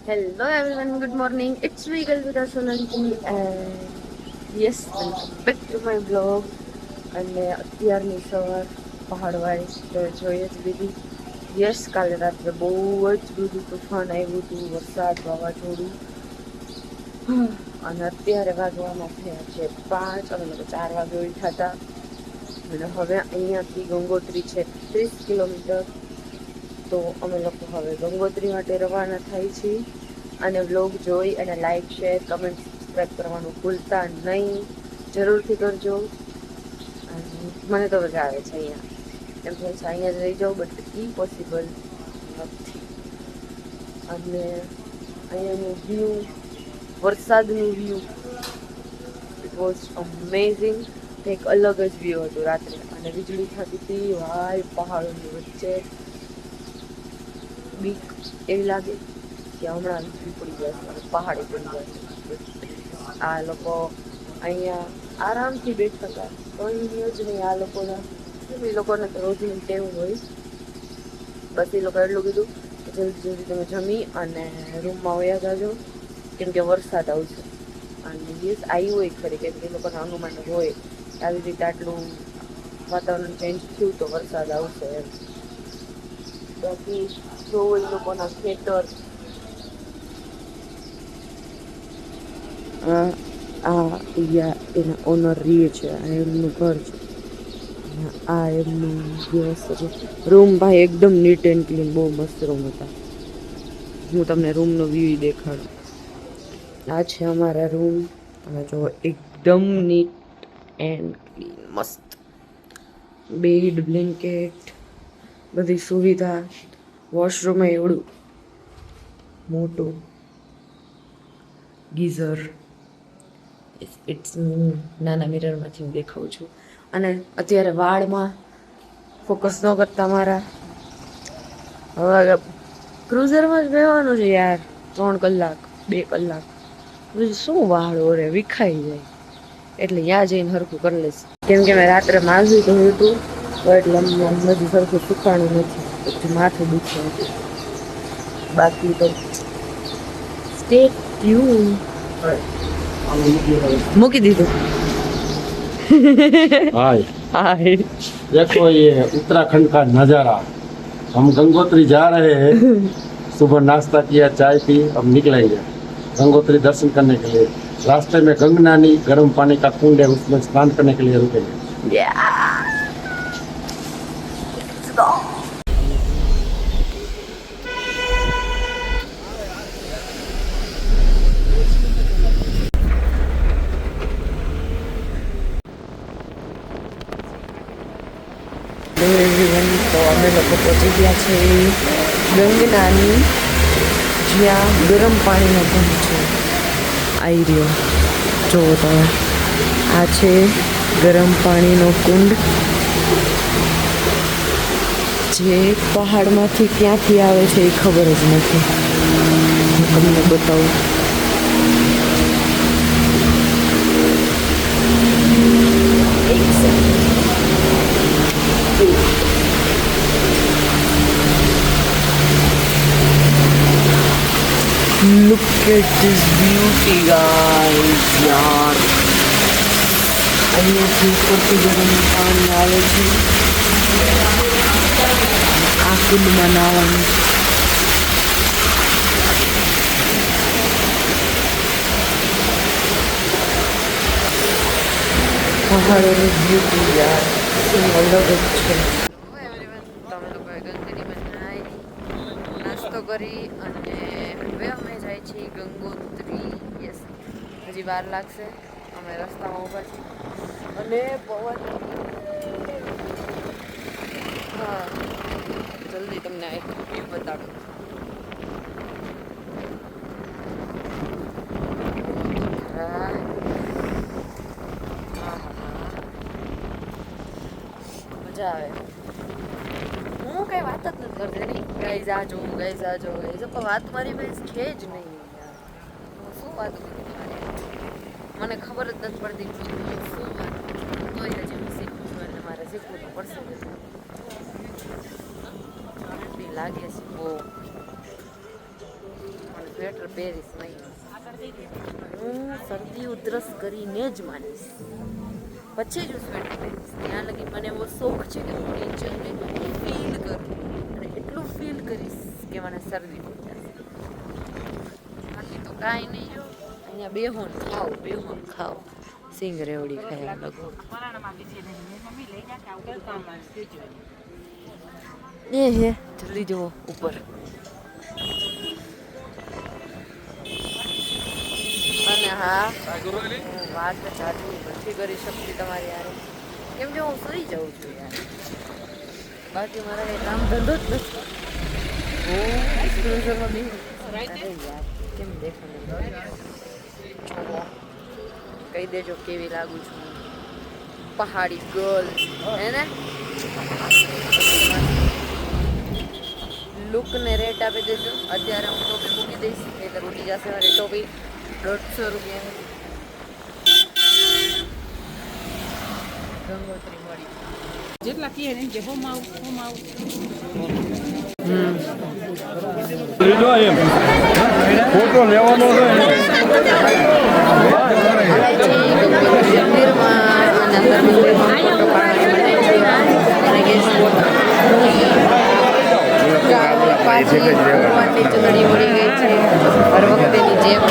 Hello everyone, good morning. It's me Kalvita Sonalji and yes, welcome back to my vlog. અને અત્યારની સવાર પહાડવાળી તો જોઈએ જ લીધી. યસ, કાલે રાત્રે બહુ જ બધું તુફાન આવ્યું હતું, વરસાદ વાવાઝોડું. અને અત્યારે વાગવામાં થયા છે 5, અમે લોકો 4 વાગે ઉઠ્યા હતા. અને હવે અહીંયાથી ગંગોત્રી છે 30 કિલોમીટર. તો અમે લોકો હવે ગંગોત્રી માટે રવાના થાય છીએ. અને વ્લોગ જોઈ અને લાઈક શેર કમેન્ટ સબસ્ક્રાઈબ કરવાનું ભૂલતા નહીં, જરૂરથી કરજો. અને મને તો મજા આવે છે અહીંયા, એમ થાય છે અહીંયા જ રહી જાઉં, બટ ઈ પોસિબલ નથી. અને અહીંયાનું વ્યૂ, વરસાદનું વ્યૂ, ઇટ વોઝ અમેઝિંગ. કંઈક અલગ જ વ્યૂ હતું રાત્રે. અને વીજળી થતી હતી વાય પહાડોની વચ્ચે. બીક એવી લાગે કે હમણાં વીજળી પડી જશે, પહાડી પડી જશે. આ લોકો અહીંયા આરામથી બેઠા હતા, કંઈ જ નહીં. આ લોકોને તો રોજની ટેવ હોય. બસ એ લોકો એટલું કીધું કે જલ્દી જલ્દી તમે જમી અને રૂમમાં વયા જાજો, કેમ કે વરસાદ આવશે. અને યસ, આવ્યું હોય ખરી, કેમ કે એ લોકોના અનુમાન હોય આવી રીતે આટલું વાતાવરણ ચેન્જ થયું તો વરસાદ આવશે એમ. બાકી જો એ લોકોના ખેતર, એના ઓનર રહે છે, આ એમનું ઘર છે, આ એમનું વ્યવસ્થા છે. રૂમ ભાઈ એકદમ નીટ એન્ડ ક્લીન, બહુ મસ્ત રૂમ હતા. હું તમને રૂમનો વ્યૂ દેખાડું. આ છે અમારા રૂમ. અને જો એકદમ નીટ એન્ડ ક્લીન, મસ્ત. બેડ, બ્લેન્કેટ, બધી સુવિધા. વોશરૂમ એવડું મોટું, ગીઝર. ઇટ્સ નાના મિરરમાંથી હું દેખાઉં છું. અને અત્યારે વાળમાં ફોકસ ન કરતા મારા, હવે ક્રુઝરમાં જ રહેવાનું છે યાર. 3 કલાક 2 કલાક પછી શું વાળ ઓરે વિખાઈ જાય. એટલે ત્યાં જઈને સરખું કરી લઈશ, કેમ કે મેં રાત્રે માઝું તો હતું એટલે હજી સરખું સુકાણું નથી, પછી માથું દુખે હતું. બાકી તો સ્ટે ટ્યુન. મૂકી દીધું. हाय હાય. देखो ये उत्तराखंड का नज़ारा। हम गंगोत्री जा रहे हैं। सुबह नाश्ता किया, चाय पी, अब निकलेंगे गंगोत्री दर्शन करने के लिए। रास्ते में गंगनानी गर्म पानी का कुंड है, उसमें स्नान करने के लिए रुकेंगे। તો અમે લોકો પહોંચી ગયા છે ગંગનાની, જ્યાં ગરમ પાણીનો કુંડ છે. આવી રહ્યો, જુઓ તમે, આ છે ગરમ પાણીનો કુંડ, જે પહાડમાંથી ક્યાંથી આવે છે એ ખબર જ નથી. હું તમને બતાવું. એક second. Look at this beauty guys, યાર. અહીંયાથી ઉપરથી ગરમ પાણી આવે છે. આ કુંડમાં નાહવાનું છે. પહાડોની બ્યુટી યાર, શું અલગ જ છે. તમે લોકોએ ગંગોત્રીમાં નાહી, નાસ્તો કરી અને હવે અમે જાય છીએ ગંગોત્રી. યસ, હજી વાર લાગશે. અમે રસ્તામાં ઊભા છીએ અને પવન, હા, જલ્દી તમને એક વ્યૂ બતાડું. મજા આવે. હું કઈ વાત જ નથી કરતી નહીં, ગાઈઝ આ જો, ગાઈઝ આ જો, ગાઈઝ પણ વાત મારી પાસે છે જ નહીં યાર. હું શું વાત કરું મારી, મને ખબર જ નથી પડતી શું વાત. તોય હજી હું શીખું છું એટલે મારે શીખવું તો પડશે જ. ઠંડી લાગે છે બહુ, મને સ્વેટર પહેરીશ નહીં. હું શરદી ઉધરસ કરીને જ માનીશ, પછી જ હું સ્વેટર પહેરીશ. ત્યાં લગી મને એવો શોખ છે કે હું નેચરને ફીલ કરું, અને એટલું ફીલ કરીશ કે મને શરદી થઈ જશે. બાકી તો કાંઈ નહીં. જો અહીંયા બેહોન ખાઓ સિંગ રેવડી ખાયા લોકો. એ હે જલ્દી જુઓ ઉપર. અને હા, હું વાત જાજુ નથી કરી શકતી તમારી યાર, કેમ કે હું સુઈ જાઉં છું યાર. બાકી મારા કંઈ કામ ધંધો જ નથી. હું એક્સપ્લોઝરમાં બી યાર કેમ દેખાને કહી દેજો કેવી લાગુ છું. પહાડી ગર્લ હે ને, લુકને રેટ આપી દેજો. અત્યારે હું ટોપી મૂકી દઈશ એટલે ઉઠી જશે મારી ટોપી. 150 રૂપિયા ગંગોત્રી મળી. જેટલા કહે ને કે હોમ આઉટ લીધો એમ ફોટો લેવાનો છે. ચૂંટણી મળી ગઈ છે હર વખતેની જેમ.